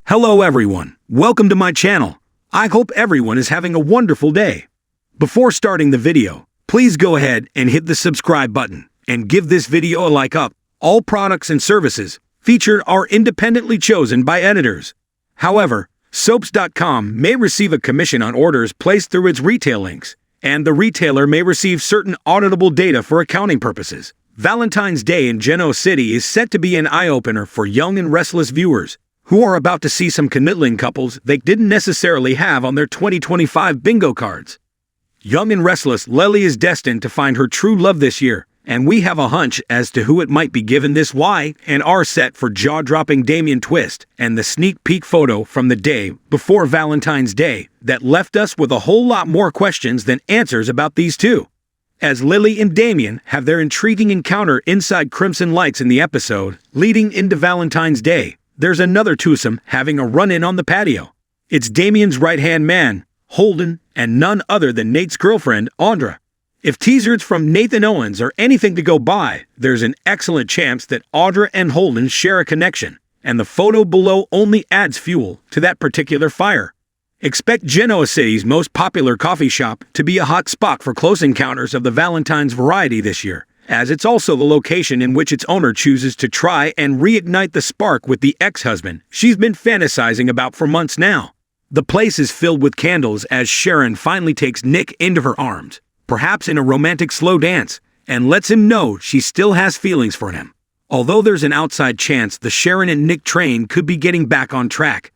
Hello everyone, welcome to my channel. I hope everyone is having a wonderful day. Before starting the video, please go ahead and hit the subscribe button and give this video a like up. All products and services featured are independently chosen by editors. However, soaps.com may receive a commission on orders placed through its retail links, and the retailer may receive certain auditable data for accounting purposes. Valentine's Day in Genoa City is set to be an eye-opener for young and restless viewers who are about to see some canoodling couples they didn't necessarily have on their 2025 bingo cards. Young and restless, Lily is destined to find her true love this year, and we have a hunch as to who it might be given this why and are set for jaw-dropping Damien twist and the sneak peek photo from the day before Valentine's Day that left us with a whole lot more questions than answers about these two. As Lily and Damien have their intriguing encounter inside Crimson Lights in the episode leading into Valentine's Day, there's another twosome having a run-in on the patio. It's Damien's right-hand man, Holden, and none other than Nate's girlfriend, Audra. If teasers from Nathan Owens are anything to go by, there's an excellent chance that Audra and Holden share a connection, and the photo below only adds fuel to that particular fire. Expect Genoa City's most popular coffee shop to be a hot spot for close encounters of the Valentine's variety this year, as it's also the location in which its owner chooses to try and reignite the spark with the ex-husband she's been fantasizing about for months now. The place is filled with candles as Sharon finally takes Nick into her arms, perhaps in a romantic slow dance, and lets him know she still has feelings for him. Although there's an outside chance the Sharon and Nick train could be getting back on track,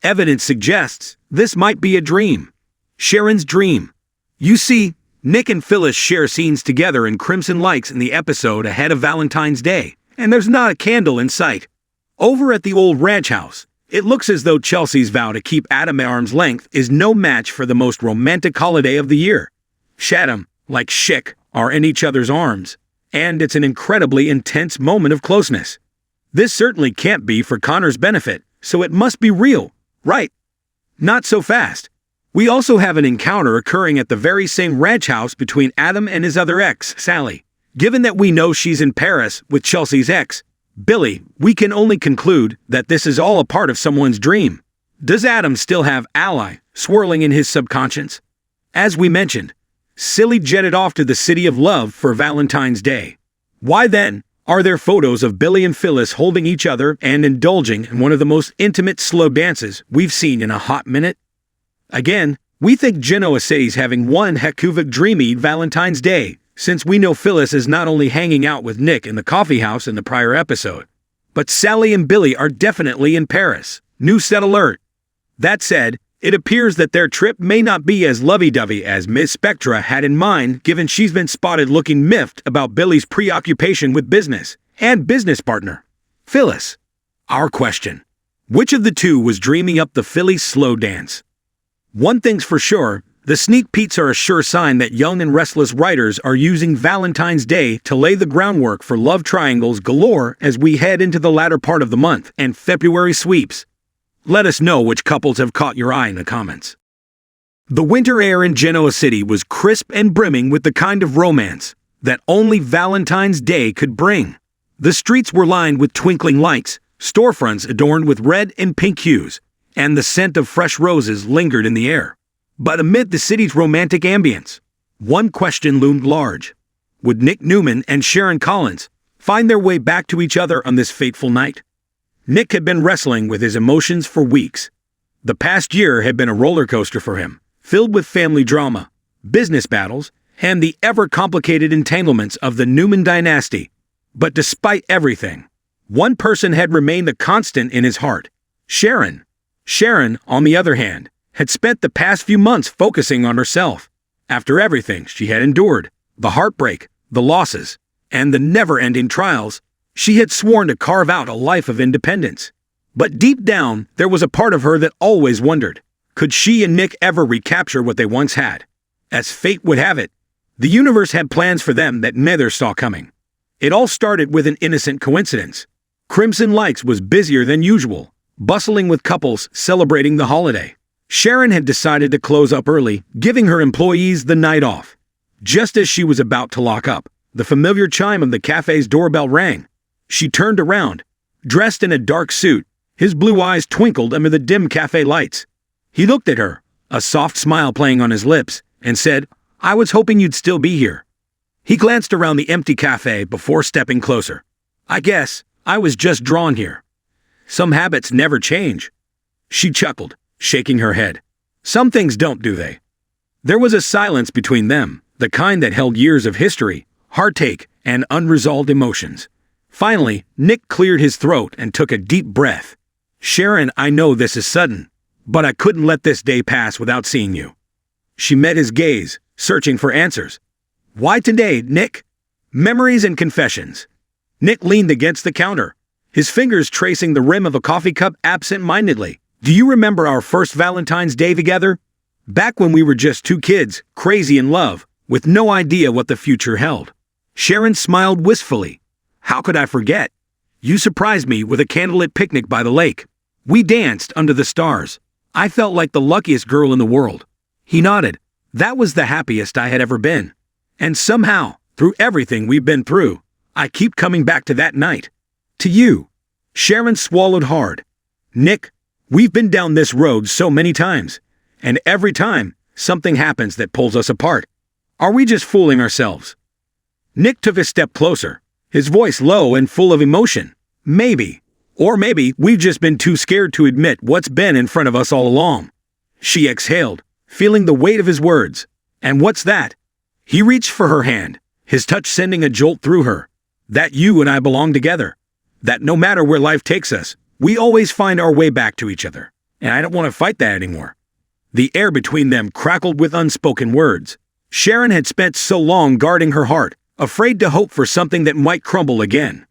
evidence suggests this might be a dream. Sharon's dream. You see, Nick and Phyllis share scenes together in Crimson Lights in the episode ahead of Valentine's Day, and there's not a candle in sight. Over at the old ranch house, it looks as though Chelsea's vow to keep Adam at arm's length is no match for the most romantic holiday of the year. Shaddam, like Schick, are in each other's arms, and it's an incredibly intense moment of closeness. This certainly can't be for Connor's benefit, so it must be real, right? Not so fast. We also have an encounter occurring at the very same ranch house between Adam and his other ex, Sally. Given that we know she's in Paris with Chelsea's ex, Billy, we can only conclude that this is all a part of someone's dream. Does Adam still have Ally swirling in his subconscious? As we mentioned, Silly jetted off to the City of Love for Valentine's Day. Why then are there photos of Billy and Phyllis holding each other and indulging in one of the most intimate slow dances we've seen in a hot minute? Again, we think Genoa City's having one heck of a dreamy Valentine's Day, since we know Phyllis is not only hanging out with Nick in the coffee house in the prior episode, but Sally and Billy are definitely in Paris. New set alert. That said, it appears that their trip may not be as lovey-dovey as Miss Spectra had in mind, given she's been spotted looking miffed about Billy's preoccupation with business and business partner, Phyllis. Our question: which of the two was dreaming up the Philly's slow dance? One thing's for sure, the sneak peeks are a sure sign that young and restless writers are using Valentine's Day to lay the groundwork for love triangles galore as we head into the latter part of the month and February sweeps. Let us know which couples have caught your eye in the comments. The winter air in Genoa City was crisp and brimming with the kind of romance that only Valentine's Day could bring. The streets were lined with twinkling lights, storefronts adorned with red and pink hues, and the scent of fresh roses lingered in the air. But amid the city's romantic ambience, one question loomed large. Would Nick Newman and Sharon Collins find their way back to each other on this fateful night? Nick had been wrestling with his emotions for weeks. The past year had been a roller coaster for him, filled with family drama, business battles, and the ever-complicated entanglements of the Newman dynasty. But despite everything, one person had remained a constant in his heart: Sharon. Sharon, on the other hand, had spent the past few months focusing on herself. After everything she had endured, the heartbreak, the losses, and the never-ending trials, she had sworn to carve out a life of independence. But deep down, there was a part of her that always wondered, could she and Nick ever recapture what they once had? As fate would have it, the universe had plans for them that neither saw coming. It all started with an innocent coincidence. Crimson Lights was busier than usual, bustling with couples celebrating the holiday. Sharon had decided to close up early, giving her employees the night off. Just as she was about to lock up, the familiar chime of the cafe's doorbell rang. She turned around. Dressed in a dark suit, His blue eyes twinkled amid the dim cafe lights. He looked at her, a soft smile playing on his lips, and said, "I was hoping you'd still be here." He glanced around the empty cafe before stepping closer. "I guess I was just drawn here. Some habits never change." She chuckled, shaking her head. "Some things don't, do they?" There was a silence between them, the kind that held years of history, heartache, and unresolved emotions. Finally, Nick cleared his throat and took a deep breath. "Sharon, I know this is sudden, but I couldn't let this day pass without seeing you." She met his gaze, searching for answers. "Why today, Nick?" "Memories and confessions." Nick leaned against the counter, his fingers tracing the rim of a coffee cup absent-mindedly. "Do you remember our first Valentine's Day together? Back when we were just two kids, crazy in love, with no idea what the future held." Sharon smiled wistfully. "How could I forget? You surprised me with a candlelit picnic by the lake. We danced under the stars. I felt like the luckiest girl in the world." He nodded. "That was the happiest I had ever been. And somehow, through everything we've been through, I keep coming back to that night. To you." Sharon swallowed hard. "Nick, we've been down this road so many times, and every time, something happens that pulls us apart. Are we just fooling ourselves?" Nick took a step closer, his voice low and full of emotion. "Maybe. Or maybe we've just been too scared to admit what's been in front of us all along." She exhaled, feeling the weight of his words. "And what's that?" He reached for her hand, his touch sending a jolt through her. "That you and I belong together. That no matter where life takes us, we always find our way back to each other. And I don't want to fight that anymore." The air between them crackled with unspoken words. Sharon had spent so long guarding her heart, afraid to hope for something that might crumble again.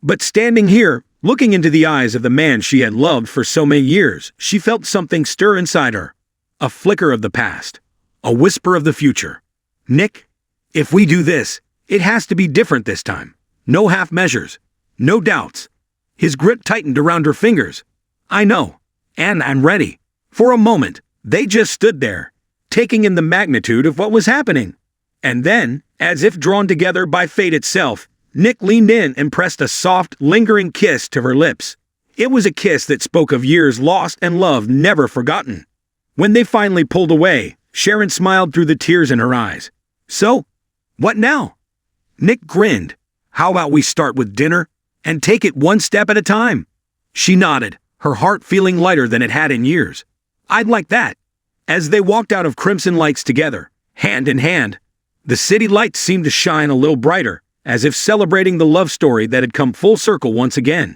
But standing here, looking into the eyes of the man she had loved for so many years, she felt something stir inside her. A flicker of the past. A whisper of the future. "Nick, if we do this, it has to be different this time. No half measures. No doubts." His grip tightened around her fingers. "I know. And I'm ready." For a moment, they just stood there, taking in the magnitude of what was happening. And then, as if drawn together by fate itself, Nick leaned in and pressed a soft, lingering kiss to her lips. It was a kiss that spoke of years lost and love never forgotten. When they finally pulled away, Sharon smiled through the tears in her eyes. "So, what now?" Nick grinned. "How about we start with dinner and take it one step at a time?" She nodded, her heart feeling lighter than it had in years. "I'd like that." As they walked out of Crimson Lights together, hand in hand, the city lights seemed to shine a little brighter, as if celebrating the love story that had come full circle once again.